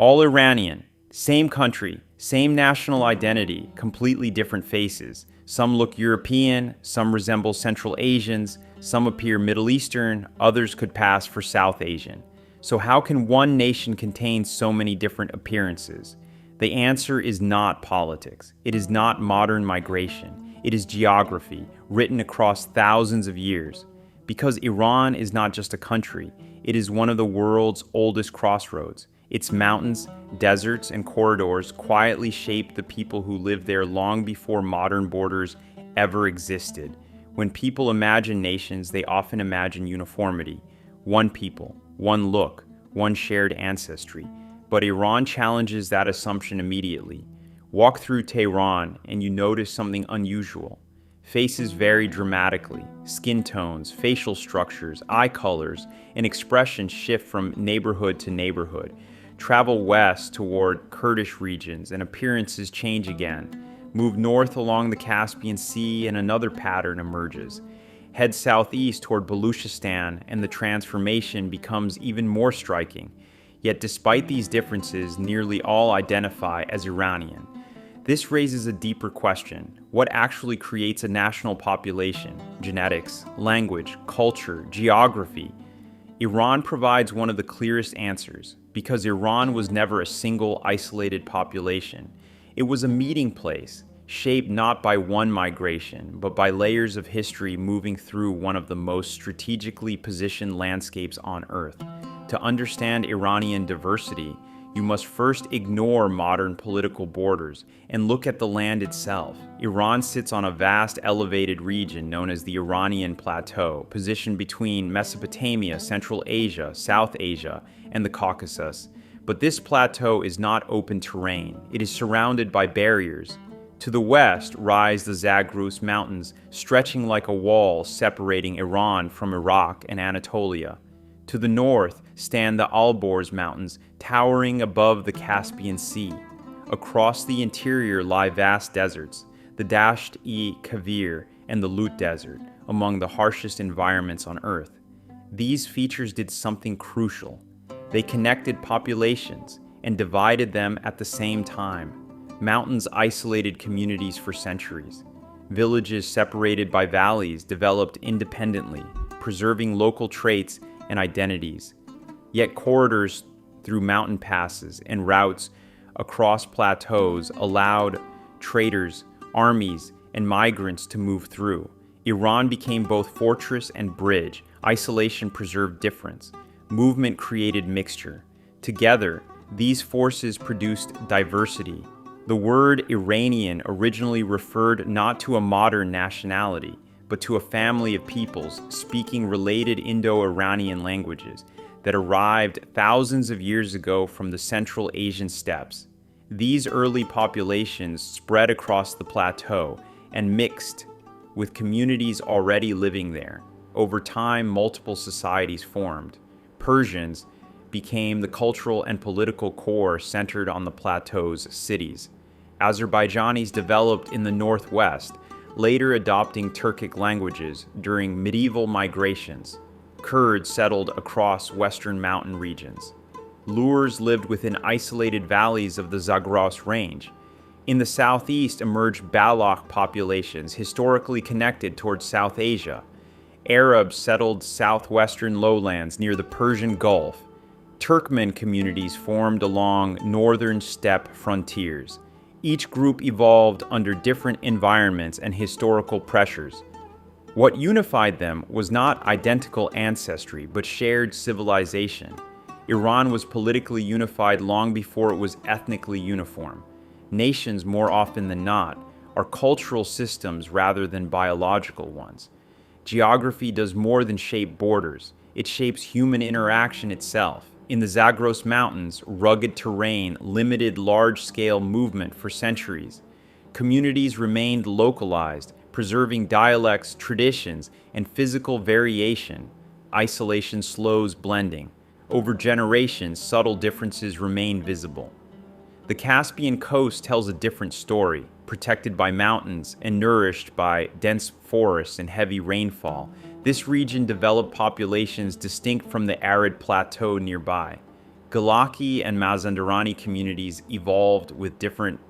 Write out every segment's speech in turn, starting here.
All Iranian, same country, same national identity, completely different faces. Some look European, some resemble Central Asians, some appear Middle Eastern, others could pass for South Asian. So how can one nation contain so many different appearances? The answer is not politics. It is not modern migration. It is geography, written across thousands of years. Because Iran is not just a country, it is one of the world's oldest crossroads. Its mountains, deserts, and corridors quietly shaped the people who lived there long before modern borders ever existed. When people imagine nations, they often imagine uniformity. One people, one look, one shared ancestry. But Iran challenges that assumption immediately. Walk through Tehran and you notice something unusual. Faces vary dramatically. Skin tones, facial structures, eye colors, and expressions shift from neighborhood to neighborhood. Travel west toward Kurdish regions and appearances change again. Move north along the Caspian Sea and another pattern emerges. Head southeast toward Baluchistan and the transformation becomes even more striking. Yet despite these differences, nearly all identify as Iranian. This raises a deeper question. What actually creates a national population? Genetics, language, culture, geography? Iran provides one of the clearest answers, because Iran was never a single isolated population. It was a meeting place, shaped not by one migration, but by layers of history moving through one of the most strategically positioned landscapes on Earth. To understand Iranian diversity, you must first ignore modern political borders and look at the land itself. Iran sits on a vast elevated region known as the Iranian plateau, positioned between Mesopotamia, Central Asia, South Asia, and the Caucasus. But this plateau is not open terrain. It is surrounded by barriers. To the west rise the Zagros Mountains, stretching like a wall separating Iran from Iraq and Anatolia. To the north stand the Alborz Mountains, towering above the Caspian Sea. Across the interior lie vast deserts, the Dasht-e-Kavir and the Lut Desert, among the harshest environments on Earth. These features did something crucial. They connected populations and divided them at the same time. Mountains isolated communities for centuries. Villages separated by valleys developed independently, preserving local traits and identities. Yet corridors through mountain passes and routes across plateaus allowed traders, armies, and migrants to move through. Iran became both fortress and bridge. Isolation preserved difference. Movement created mixture. Together, these forces produced diversity. The word Iranian originally referred not to a modern nationality, but to a family of peoples speaking related Indo-Iranian languages that arrived thousands of years ago from the Central Asian steppes. These early populations spread across the plateau and mixed with communities already living there. Over time, multiple societies formed. Persians became the cultural and political core centered on the plateau's cities. Azerbaijanis developed in the northwest, later adopting Turkic languages during medieval migrations. Kurds settled across western mountain regions. Lurs lived within isolated valleys of the Zagros Range. In the southeast emerged Baloch populations historically connected towards South Asia. Arabs settled southwestern lowlands near the Persian Gulf. Turkmen communities formed along northern steppe frontiers. Each group evolved under different environments and historical pressures. What unified them was not identical ancestry, but shared civilization. Iran was politically unified long before it was ethnically uniform. Nations, more often than not, are cultural systems rather than biological ones. Geography does more than shape borders. It shapes human interaction itself. In the Zagros Mountains, rugged terrain limited large-scale movement for centuries. Communities remained localized, preserving dialects, traditions, and physical variation. Isolation slows blending. Over generations, subtle differences remain visible. The Caspian coast tells a different story, protected by mountains and nourished by dense forests and heavy rainfall. This region developed populations distinct from the arid plateau nearby. Galaki and Mazandarani communities evolved with different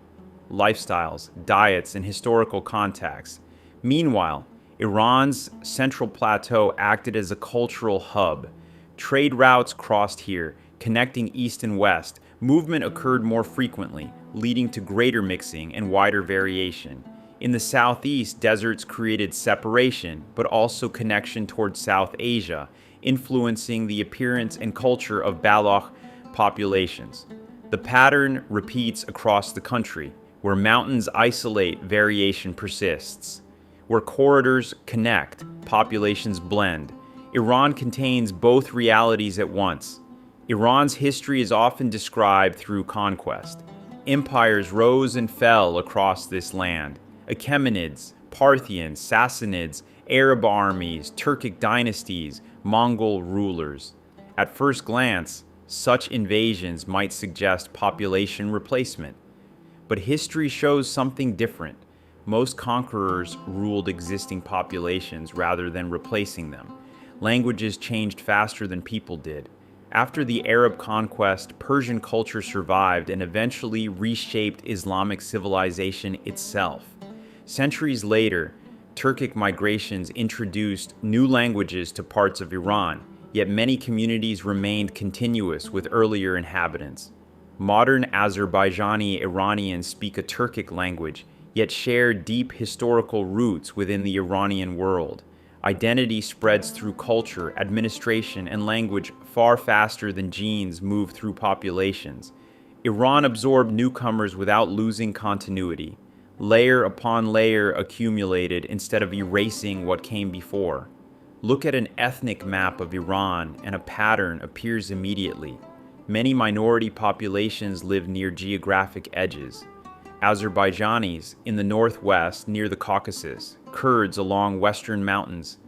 lifestyles, diets, and historical contexts. Meanwhile, Iran's central plateau acted as a cultural hub. Trade routes crossed here, connecting east and west. Movement occurred more frequently, leading to greater mixing and wider variation. In the southeast, deserts created separation, but also connection towards South Asia, influencing the appearance and culture of Baloch populations. The pattern repeats across the country. Where mountains isolate, variation persists. Where corridors connect, populations blend. Iran contains both realities at once. Iran's history is often described through conquest. Empires rose and fell across this land. Achaemenids, Parthians, Sassanids, Arab armies, Turkic dynasties, Mongol rulers. At first glance, such invasions might suggest population replacement. But history shows something different. Most conquerors ruled existing populations rather than replacing them. Languages changed faster than people did. After the Arab conquest, Persian culture survived and eventually reshaped Islamic civilization itself. Centuries later, Turkic migrations introduced new languages to parts of Iran, yet many communities remained continuous with earlier inhabitants. Modern Azerbaijani Iranians speak a Turkic language, yet share deep historical roots within the Iranian world. Identity spreads through culture, administration, and language far faster than genes move through populations. Iran absorbed newcomers without losing continuity. Layer upon layer accumulated instead of erasing what came before. Look at an ethnic map of Iran and a pattern appears immediately. Many minority populations live near geographic edges. Azerbaijanis in the northwest near the Caucasus, Kurds along western mountains,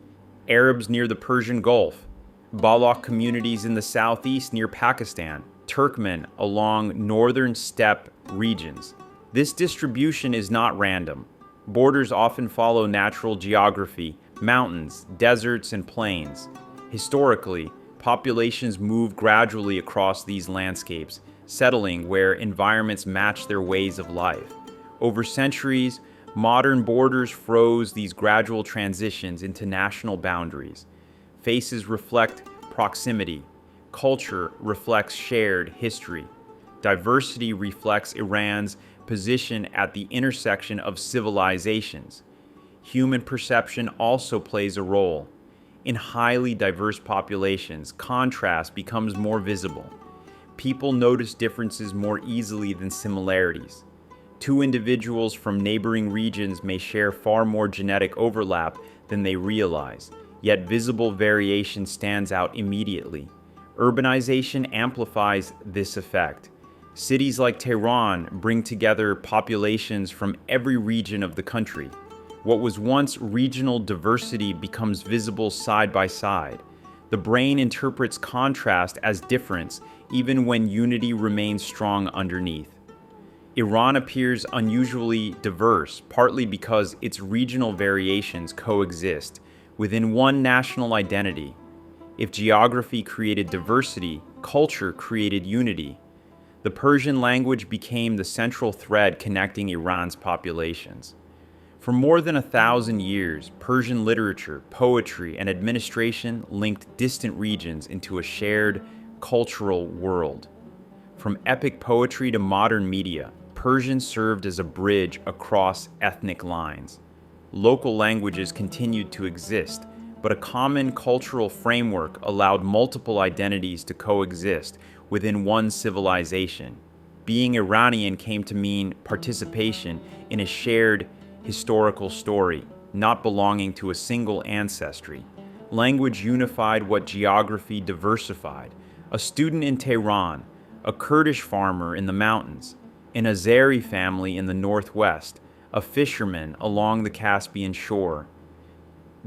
Arabs near the Persian Gulf, Baloch communities in the southeast near Pakistan, Turkmen along northern steppe regions. This distribution is not random. Borders often follow natural geography, mountains, deserts, and plains. Historically, populations move gradually across these landscapes, settling where environments match their ways of life. Over centuries, modern borders froze these gradual transitions into national boundaries. Faces reflect proximity. Culture reflects shared history. Diversity reflects Iran's position at the intersection of civilizations. Human perception also plays a role. In highly diverse populations, contrast becomes more visible. People notice differences more easily than similarities. Two individuals from neighboring regions may share far more genetic overlap than they realize, yet visible variation stands out immediately. Urbanization amplifies this effect. Cities like Tehran bring together populations from every region of the country. What was once regional diversity becomes visible side by side. The brain interprets contrast as difference, even when unity remains strong underneath. Iran appears unusually diverse, partly because its regional variations coexist within one national identity. If geography created diversity, culture created unity. The Persian language became the central thread connecting Iran's populations. For more than 1,000 years, Persian literature, poetry, and administration linked distant regions into a shared cultural world. From epic poetry to modern media, Persian served as a bridge across ethnic lines. Local languages continued to exist, but a common cultural framework allowed multiple identities to coexist within one civilization. Being Iranian came to mean participation in a shared historical story, not belonging to a single ancestry. Language unified what geography diversified. A student in Tehran, a Kurdish farmer in the mountains, an Azeri family in the northwest, a fisherman along the Caspian shore.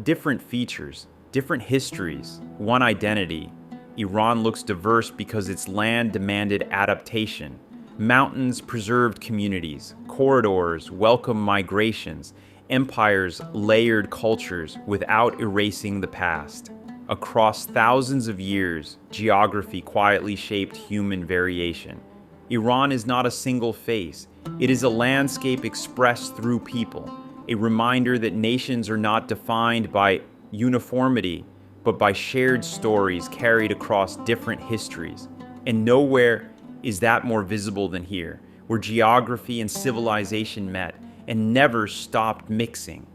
Different features, different histories, one identity. Iran looks diverse because its land demanded adaptation. Mountains preserved communities, corridors welcomed migrations, empires layered cultures without erasing the past. Across thousands of years, geography quietly shaped human variation. Iran is not a single face. It is a landscape expressed through people, a reminder that nations are not defined by uniformity, but by shared stories carried across different histories. And nowhere is that more visible than here, where geography and civilization met and never stopped mixing.